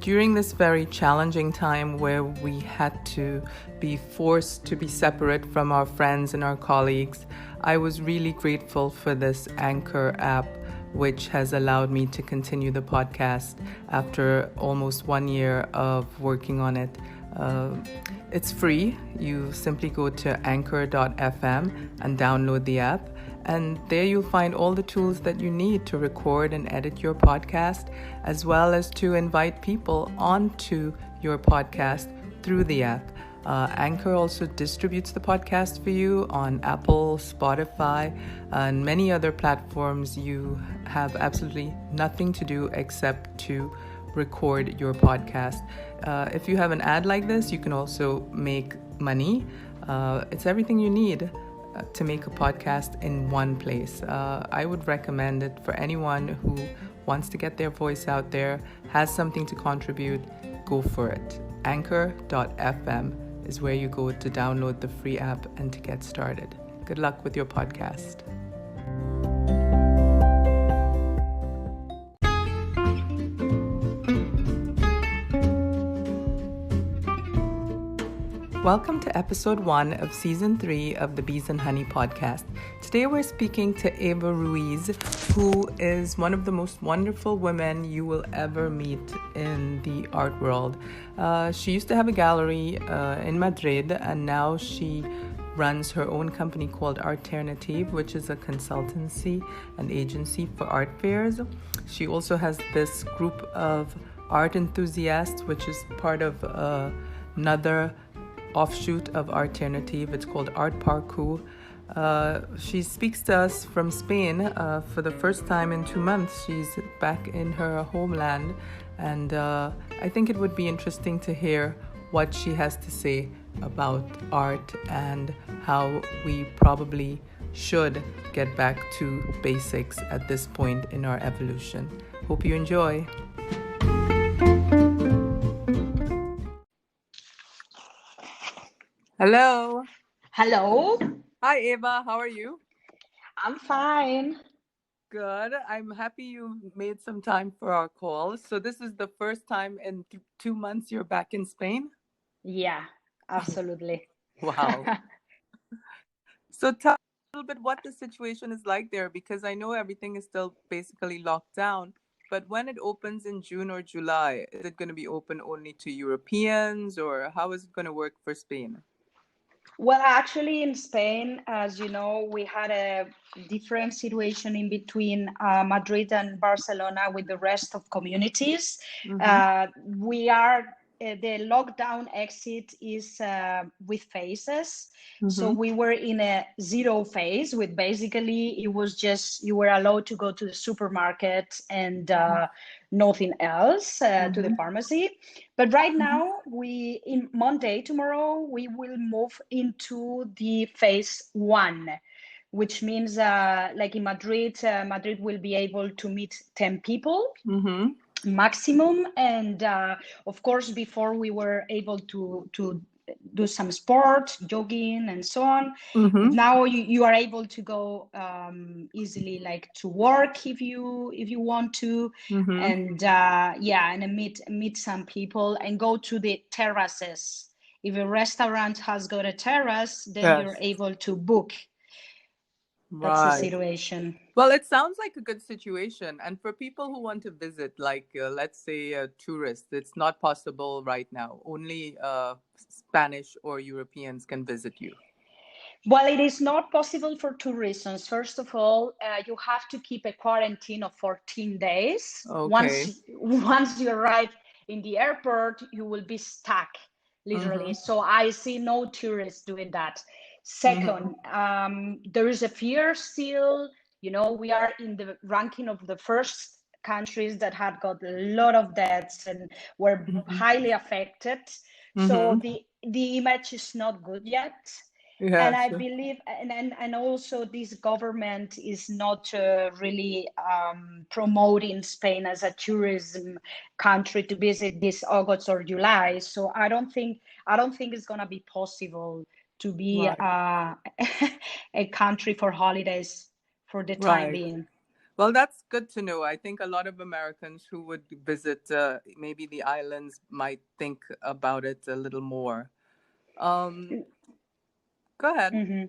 during this very challenging time where we had to be forced to be separate from our friends and our colleagues, I was really grateful for this Anchor app, which has allowed me to continue the podcast after almost 1 year of working on it. It's free. You simply go to anchor.fm and download the app. And there you'll find all the tools that you need to record and edit your podcast, as well as to invite people onto your podcast through the app. Anchor also distributes the podcast for you on Apple, Spotify, and many other platforms. You have absolutely nothing to do except to record your podcast. If you have an ad like this, you can also make money. It's everything you need to make a podcast in one place. I would recommend it for anyone who wants to get their voice out there, has something to contribute. Go for it. Anchor.fm is where you go to download the free app and to get started. Good luck with your podcast. Welcome to episode 1 of season 3 of the Bees and Honey podcast. Today we're speaking to Eva Ruiz, who is one of the most wonderful women you will ever meet in the art world. She used to have a gallery in Madrid, and now she runs her own company called Alternative, which is a consultancy and agency for art fairs. She also has this group of art enthusiasts, which is part of another offshoot of Alternative. It's called Parkour. She speaks to us from Spain for the first time in 2 months. She's back in her homeland, and I think it would be interesting to hear what she has to say about art and how we probably should get back to basics at this point in our evolution. Hope you enjoy. Hello. Hello. Hi, Eva. How are you? I'm fine. Good. I'm happy you made some time for our call. So this is the first time in 2 months you're back in Spain? Yeah, absolutely. Wow. So tell me a little bit what the situation is like there, because I know everything is still basically locked down. But when it opens in June or July, is it going to be open only to Europeans, or how is it going to work for Spain? Well, actually, in Spain, as you know, we had a different situation in between Madrid and Barcelona with the rest of communities. The lockdown exit is with phases. So we were in a 0 phase, with basically it was just you were allowed to go to the supermarket and nothing else, to the pharmacy. But right now, in Monday, tomorrow, we will move into the phase 1, which means like in Madrid, Madrid will be able to meet 10 people. Maximum, and of course before we were able to do some sport, jogging and so on. Now you are able to go easily, like to work if you want to, and and meet some people and go to the terraces. If a restaurant has got a terrace, then you're able to book. That's the situation. Well, it sounds like a good situation. And for people who want to visit, like let's say tourists, it's not possible right now. Only Spanish or Europeans can visit you. Well, it is not possible for 2 reasons. First of all, you have to keep a quarantine of 14 days. Okay. Once you arrive in the airport, you will be stuck, literally. So I see no tourists doing that. Second, there is a fear still. You know, we are in the ranking of the first countries that had got a lot of deaths and were highly affected. So the image is not good yet. And I believe, and also this government is not really promoting Spain as a tourism country to visit this August or July. So I don't think it's gonna be possible to be a country for holidays for the time being. Well, that's good to know. I think a lot of Americans who would visit maybe the islands might think about it a little more. Um, Go ahead. Mm-hmm.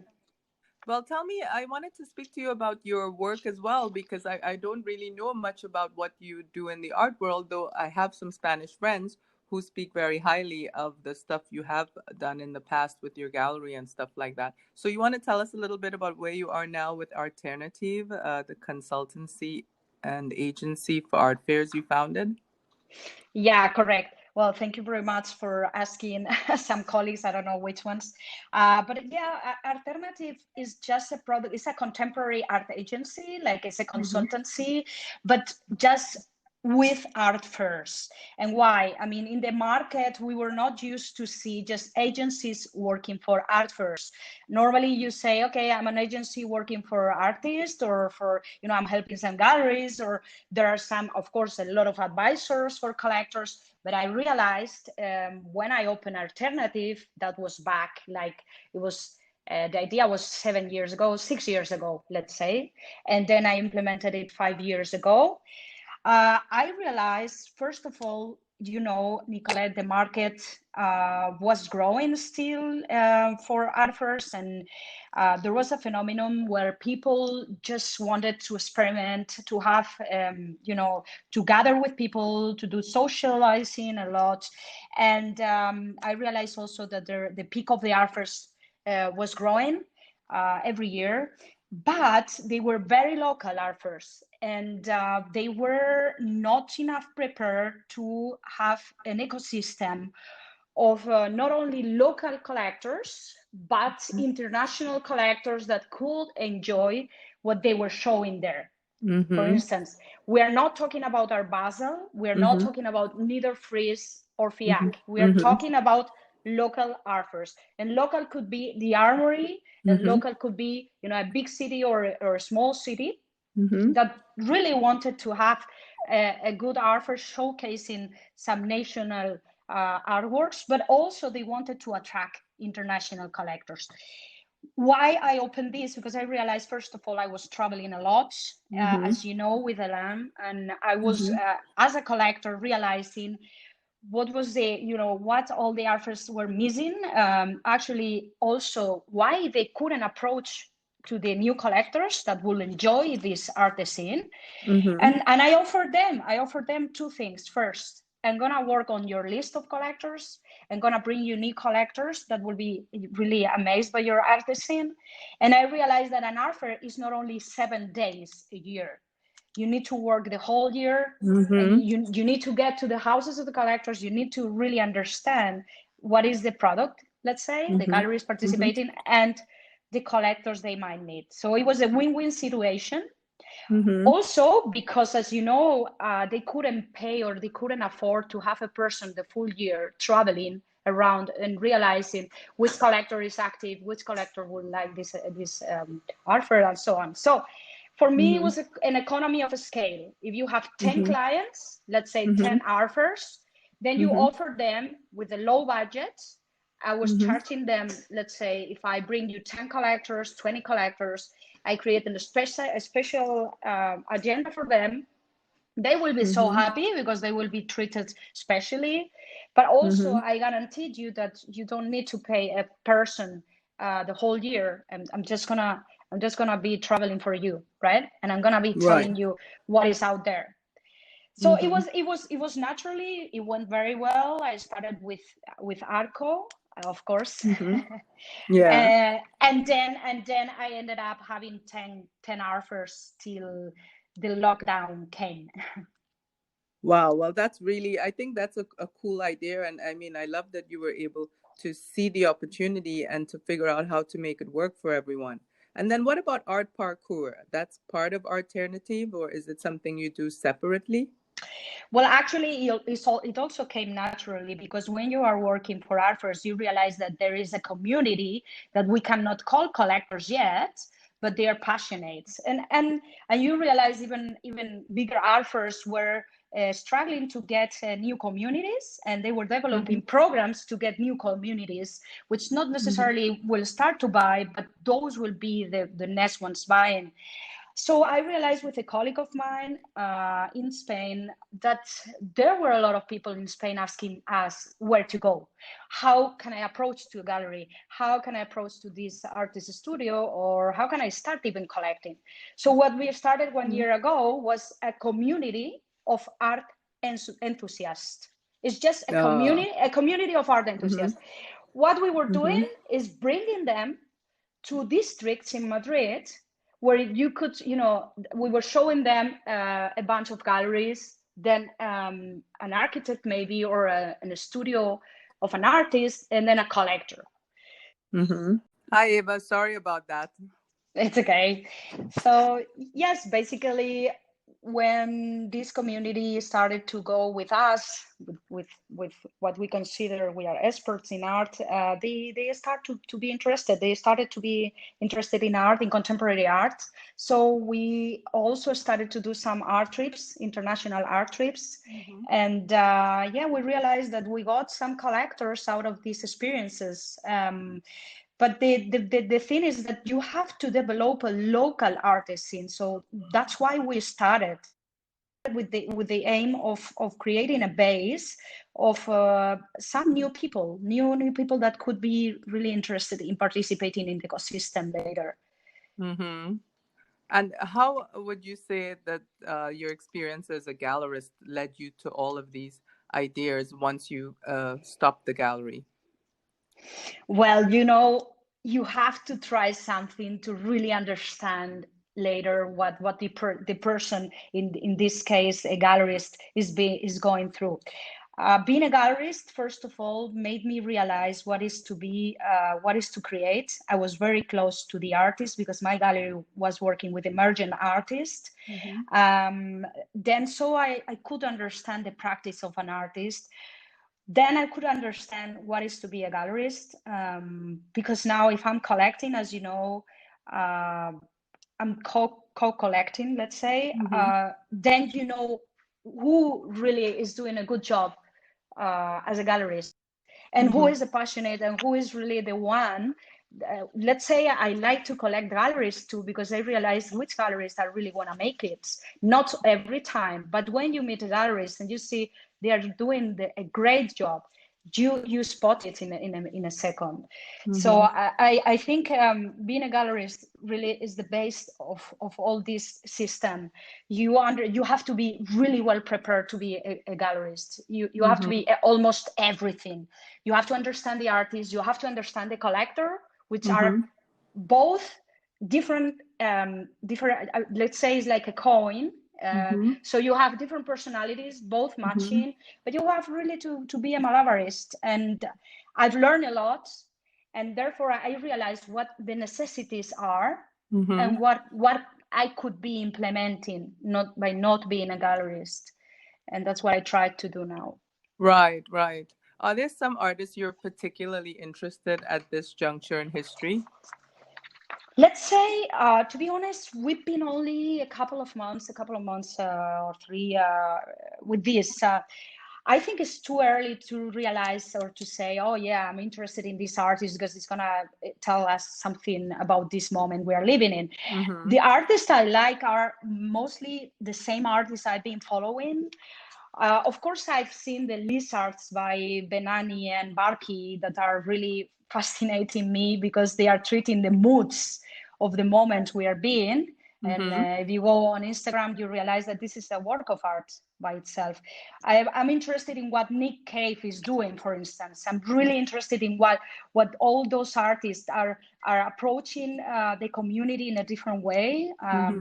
Well, tell me, I wanted to speak to you about your work as well, because I don't really know much about what you do in the art world, though I have some Spanish friends who speak very highly of the stuff you have done in the past with your gallery and stuff like that. So, you want to tell us a little bit about where you are now with Alternative, the consultancy and agency for art fairs you founded? Yeah, correct. Well, thank you very much for asking some colleagues. I don't know which ones, but yeah, Alternative is just a product. It's a contemporary art agency, like it's a Mm-hmm. consultancy, but just with art first. And why? I mean, in the market, we were not used to see just agencies working for art first. Normally, you say, okay, I'm an agency working for artists, or for, I'm helping some galleries, or there are some, of course, a lot of advisors for collectors. But I realized when I opened Alternative, that was back, like it was, the idea was 7 years ago, 6 years ago, let's say. And then I implemented it 5 years ago. I realized, first of all, Nicolette, the market was growing still for adverts, and there was a phenomenon where people just wanted to experiment, to have, to gather with people, to do socializing a lot. And I realized also that the peak of the adverts was growing every year, but they were very local at first, and they were not enough prepared to have an ecosystem of not only local collectors but international collectors that could enjoy what they were showing there. For Mm-hmm. instance, we are not talking about Art Basel, we are not Mm-hmm. talking about neither Fries or Mm-hmm. FIAC. We are Mm-hmm. talking about local artists. And local could be the Armory, and Mm-hmm. local could be, a big city or a small city Mm-hmm. that really wanted to have a good art for showcasing some national artworks, but also they wanted to attract international collectors. Why I opened this? Because I realized, first of all, I was traveling a lot, Mm-hmm. as you know, with Elam, and I was, Mm-hmm. as a collector, realizing what was what all the artists were missing. Actually, also why they couldn't approach to the new collectors that will enjoy this art scene. Mm-hmm. And I offered them two things. First, I'm gonna work on your list of collectors. I'm gonna bring unique collectors that will be really amazed by your art scene. And I realized that an art fair is not only 7 days a year. You need to work the whole year, and Mm-hmm. you need to get to the houses of the collectors. You need to really understand what is the product, let's say, the Mm-hmm. galleries Mm-hmm. participating, and the collectors they might need. So it was a win-win situation. Mm-hmm. Also, because as you know, they couldn't pay, or they couldn't afford to have a person the full year traveling around and realizing which collector is active, which collector would like this offer, and so on. So for me, it Mm-hmm. was an economy of scale. If you have 10 Mm-hmm. clients, let's say Mm-hmm. 10 offers, then you Mm-hmm. offer them with a low budget. I was Mm-hmm. charging them, let's say, if I bring you 10 collectors, 20 collectors, I created a special agenda for them. They will be so Mm-hmm. happy because they will be treated specially. But also, Mm-hmm. I guaranteed you that you don't need to pay a person the whole year. And I'm just gonna be traveling for you, right? And I'm gonna be Right. telling you what is out there. So it Mm-hmm. was it was it was naturally, it went very well. I started with Arco, of course. Mm-hmm. Yeah. And then I ended up having 10 hours till the lockdown came. Wow. Well, that's really, I think that's a cool idea. And I mean, I love that you were able to see the opportunity and to figure out how to make it work for everyone. And then what about art parkour? That's part of Alternative, or is it something you do separately? Well, actually, it also came naturally, because when you are working for artists, you realize that there is a community that we cannot call collectors yet, but they are passionate, and you realize even bigger artists were struggling to get new communities, and they were Mm-hmm. developing programs to get new communities, which not Mm-hmm. necessarily will start to buy, but those will be the next ones buying. So I realized with a colleague of mine in Spain that there were a lot of people in Spain asking us where to go. How can I approach to a gallery? How can I approach to this artist studio? Or how can I start even collecting? So what we started 1 year ago was a community of art enthusiasts. It's just a community of art enthusiasts. What we were doing is bringing them to districts in Madrid where you could, we were showing them a bunch of galleries, then an architect maybe, or a studio of an artist, and then a collector. Hi, Eva. Sorry about that. It's okay. So yes, basically, when this community started to go with us, with what we consider we are experts in art, they start to be interested. They started to be interested in art, in contemporary art. So we also started to do some art trips, international art trips. And we realized that we got some collectors out of these experiences. But the thing is that you have to develop a local artist scene. So that's why we started with the aim of creating a base of some new people that could be really interested in participating in the ecosystem later. And how would you say that your experience as a gallerist led you to all of these ideas once you stopped the gallery? Well, you have to try something to really understand later what the person, in this case a gallerist, is going through. Being a gallerist, first of all, made me realize what is to create. I was very close to the artist because my gallery was working with emergent artists. Then so I could understand the practice of an artist. Then I could understand what is to be a gallerist, because now if I'm collecting, as you know, I'm co-collecting, let's say, then you know who really is doing a good job as a gallerist, and who is passionate, and who is really the one. Let's say I like to collect galleries too, because I realize which gallerists I really want to make it. Not every time, but when you meet a gallerist and you see they are doing a great job, you spot it in a second. So I think being a gallerist really is the base of all this system. You have to be really well prepared to be a gallerist. You have to be almost everything. You have to understand the artist. You have to understand the collector, which are both different. Let's say it's like a coin. So you have different personalities, both matching, but you have really to be a malabarist. And I've learned a lot, and therefore I realized what the necessities are and what I could be implementing, not being a gallerist. And that's what I try to do now. Right. Are there some artists you're particularly interested at this juncture in history? Let's say, to be honest, we've been only a couple of months or three with this. I think it's too early to realize or to say, oh yeah, I'm interested in this artist because it's gonna tell us something about this moment we are living in. The artists I like are mostly the same artists I've been following. Of course, I've seen the lizards by Benani and Barki that are really fascinating me because they are treating the moods of the moment we are being. And if you go on Instagram, you realize that this is a work of art by itself. I'm interested in what Nick Cave is doing, for instance. I'm really interested in what all those artists are approaching the community in a different way. I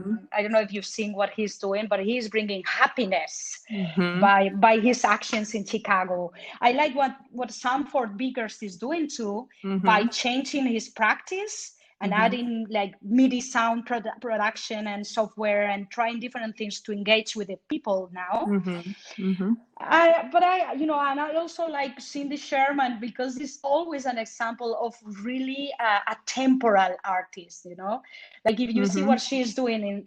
don't know if you've seen what he's doing, but he's bringing happiness by his actions in Chicago. I like what Sanford Biggers is doing too, by changing his practice and adding like MIDI sound production and software and trying different things to engage with the people now. But I also like Cindy Sherman because it's always an example of really a temporal artist. Like if you see what she's doing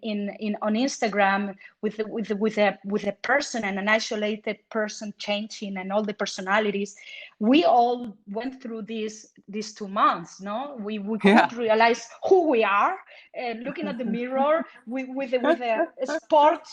on Instagram with a person and an isolated person changing and all the personalities. We all went through these 2 months. No, we couldn't realize realize who we are, looking at the mirror with a sport,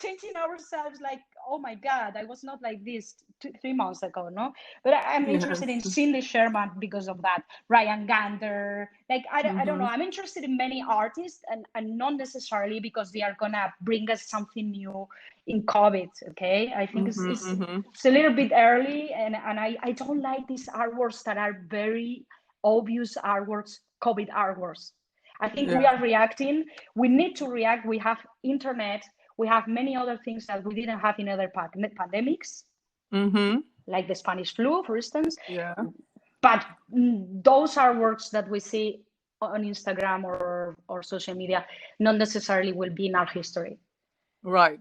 changing ourselves like, oh my God, I was not like this 3 months ago, no? But I'm interested in Cindy Sherman because of that, Ryan Gander, like, I don't know, I'm interested in many artists, and not necessarily because they are gonna bring us something new in COVID, okay? I think it's a little bit early, and I don't like these artworks that are very obvious artworks, COVID artworks. I think we are reacting. We need to react. We have internet. We have many other things that we didn't have in other pandemics, like the Spanish flu, for instance. Yeah. But those artworks that we see on Instagram or social media not necessarily will be in our history. Right.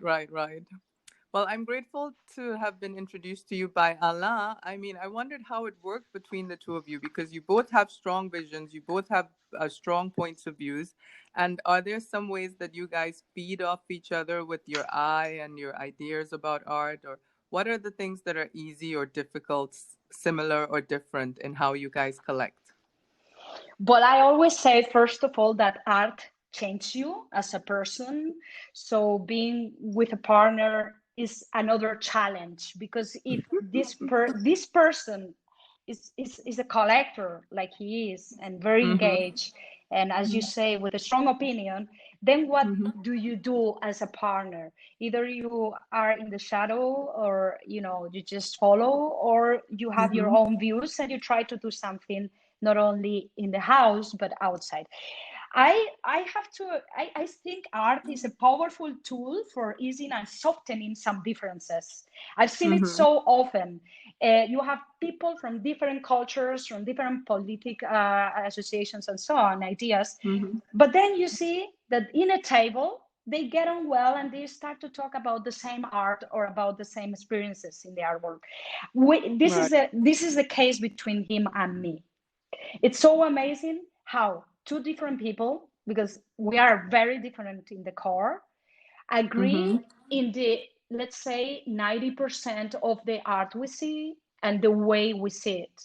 Well, I'm grateful to have been introduced to you by Alain. I mean, I wondered how it worked between the two of you, because you both have strong visions, you both have strong points of views. And are there some ways that you guys feed off each other with your eye and your ideas about art? Or what are the things that are easy or difficult, similar or different in how you guys collect? Well, I always say, first of all, that art changes you as a person. So being with a partner is another challenge, because if this person is a collector like he is, and very engaged, and as you say, with a strong opinion, then what do you do as a partner? Either you are in the shadow, or you just follow, or you have your own views and you try to do something not only in the house but outside. I think art is a powerful tool for easing and softening some differences. I've seen it so often. You have people from different cultures, from different political associations and so on, ideas. But then you see that in a table, they get on well and they start to talk about the same art or about the same experiences in the artwork. This is the case between him and me. It's so amazing how two different people, because we are very different in the core, agree in the, let's say, 90% of the art we see and the way we see it.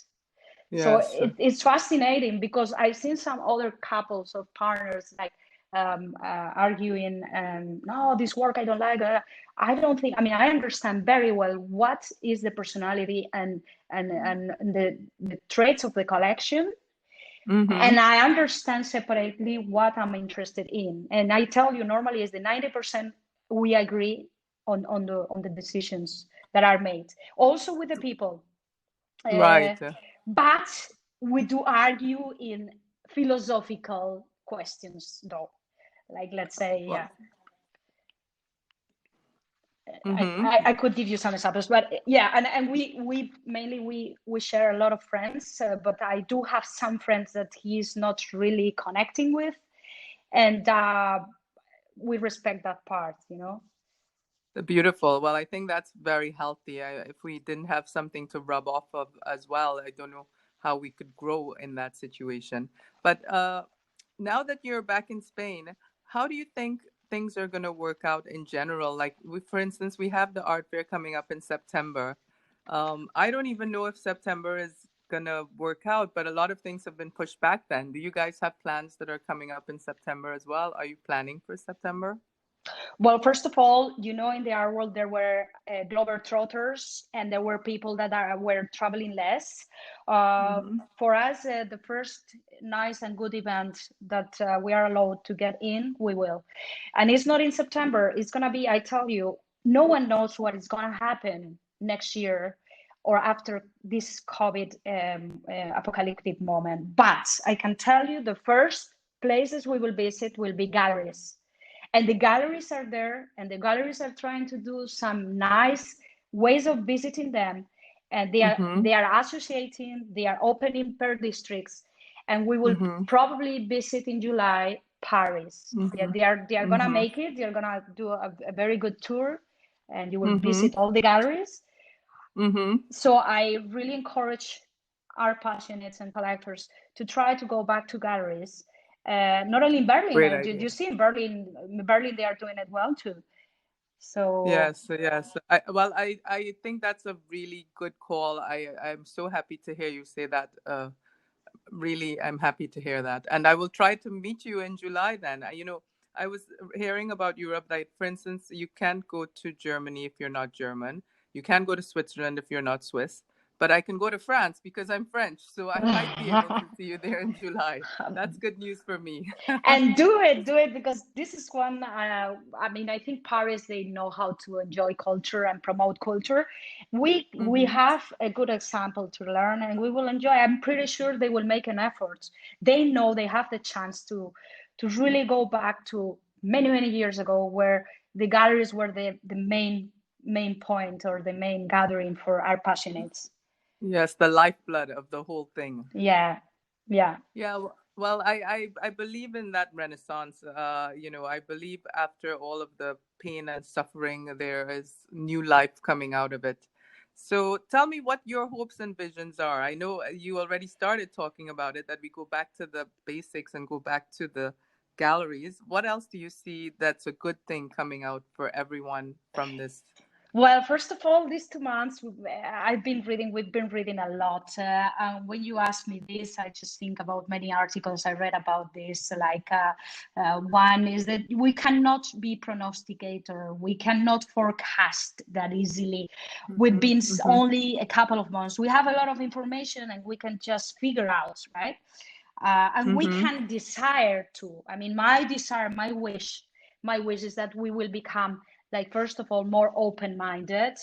Yes. So it's fascinating, because I've seen some other couples of partners like arguing, and no, this work I don't like. I don't think. I mean, I understand very well what is the personality and the traits of the collection, and I understand separately what I'm interested in. And I tell you, normally is the 90% we agree on the decisions that are made. Also with the people, right? But we do argue in philosophical questions, though. Like, let's say, Well, I could give you some examples, but yeah, and we mainly we share a lot of friends, but I do have some friends that he's not really connecting with, and we respect that part, Beautiful. Well, I think that's very healthy. If we didn't have something to rub off of as well, I don't know how we could grow in that situation. But now that you're back in Spain, how do you think things are going to work out in general? Like, for instance, we have the art fair coming up in September. I don't even know if September is going to work out, but a lot of things have been pushed back then. Do you guys have plans that are coming up in September as well? Are you planning for September? Well, first of all, in the art world, there were globe trotters, and there were people that were traveling less. For us, the first nice and good event that we are allowed to get in, we will. And it's not in September. It's going to be, I tell you, no one knows what is going to happen next year or after this COVID apocalyptic moment. But I can tell you the first places we will visit will be galleries. And the galleries are there, and the galleries are trying to do some nice ways of visiting them. And they are associating, they are opening per districts. And we will probably visit in July Paris. They are gonna make it. They're gonna do a very good tour, and you will visit all the galleries. So I really encourage art passionates and collectors to try to go back to galleries. Not only in Berlin, you see in Berlin they are doing it well too. So yes. I think that's a really good call. I'm so happy to hear you say that. Really, I'm happy to hear that. And I will try to meet you in July then. I was hearing about Europe, like, for instance, you can't go to Germany if you're not German. You can't go to Switzerland if you're not Swiss. But I can go to France because I'm French. So I might be able to see you there in July. That's good news for me. And do it because this is one. I think Paris, they know how to enjoy culture and promote culture. We have a good example to learn, and we will enjoy. I'm pretty sure they will make an effort. They know they have the chance to really go back to many years ago, where the galleries were the main point, or the main gathering for art passionates. Yes, the lifeblood of the whole thing. Yeah. Well, I believe in that renaissance. I believe after all of the pain and suffering, there is new life coming out of it. So tell me what your hopes and visions are. I know you already started talking about it, that we go back to the basics and go back to the galleries. What else do you see that's a good thing coming out for everyone from this? Well, first of all, these 2 months we've been reading a lot. When you ask me this, I just think about many articles I read about this. Like one is that we cannot be prognosticator. We cannot forecast that easily. We've been only a couple of months. We have a lot of information and we can just figure out, right? And we can desire to. I mean, my desire, my wish is that we will become, like, first of all, more open-minded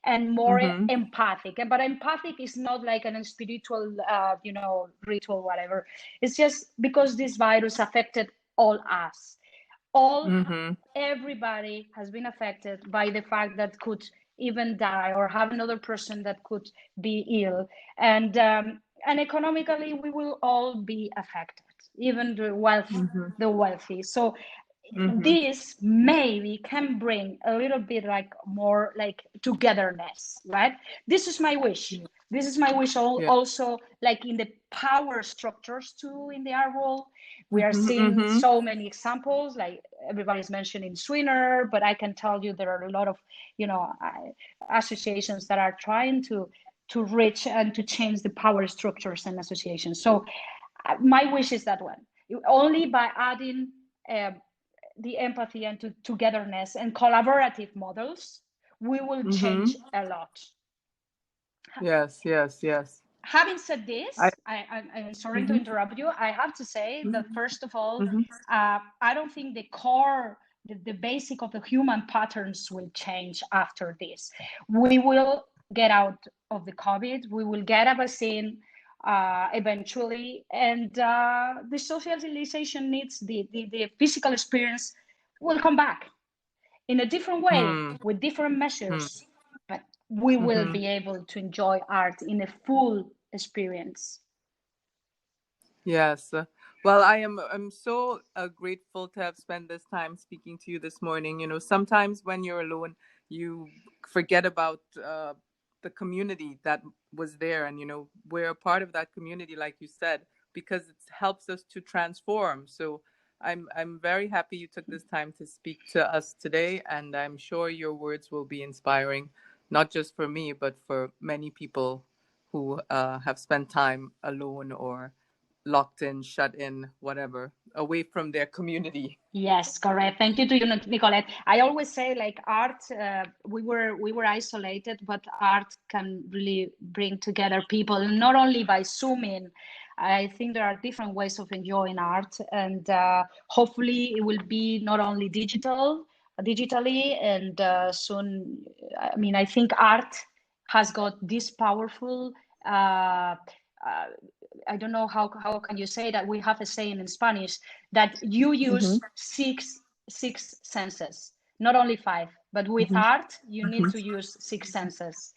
and more empathic. But empathic is not like an spiritual, ritual, whatever. It's just because this virus affected all us. Everybody has been affected by the fact that could even die or have another person that could be ill. And economically, we will all be affected, even the wealthy. So this maybe can bring a little bit like more like togetherness, right? This is my wish. This is my wish also, like in the power structures too in the art world. We are seeing so many examples, like everybody's mentioning Swinner, but I can tell you there are a lot of, associations that are trying to reach and to change the power structures and associations. So my wish is that one. Only by adding the empathy and togetherness and collaborative models, we will change a lot. Yes. Having said this, I'm sorry to interrupt you. I have to say that, first of all, I don't think the core, the basic of the human patterns will change after this. We will get out of the COVID. We will get a vaccine eventually, and the socialization needs, the physical experience will come back in a different way, with different measures, but we will be able to enjoy art in a full experience. Yes. Well, I'm so grateful to have spent this time speaking to you this morning. Sometimes when you're alone, you forget about the community that was there, and we're a part of that community, like you said, because it helps us to transform. So I'm very happy you took this time to speak to us today, and I'm sure your words will be inspiring, not just for me, but for many people who have spent time alone or locked in, shut in, whatever, away from their community. Yes, correct. Thank you to you, Nicolette. I always say, like, art, we were isolated, but art can really bring together people, and not only by Zooming. I think there are different ways of enjoying art, and hopefully it will be not only digitally, and soon. I mean, I think art has got this powerful. I don't know how can you say that. We have a saying in Spanish that you use six senses, not only 5, but with art you need to use 6 senses.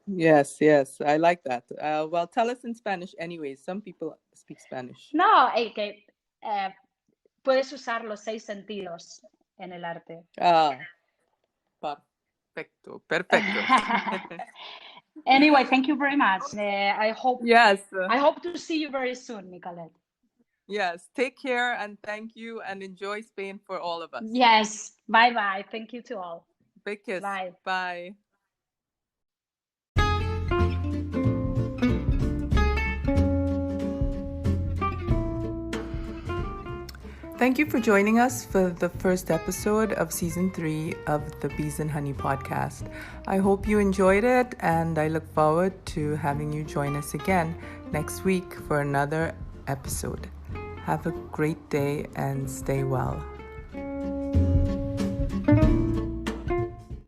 Yes, I like that. Well, tell us in Spanish anyways. Some people speak Spanish. No, que puedes usar los 6 sentidos en el arte. Perfecto. Anyway, thank you very much. I hope to see you very soon, Nicolette. Yes, take care and thank you, and enjoy Spain for all of us. Yes, bye. Thank you to all. Big kiss. Bye. Thank you for joining us for the first episode of Season 3 of the Bees and Honey podcast. I hope you enjoyed it, and I look forward to having you join us again next week for another episode. Have a great day and stay well.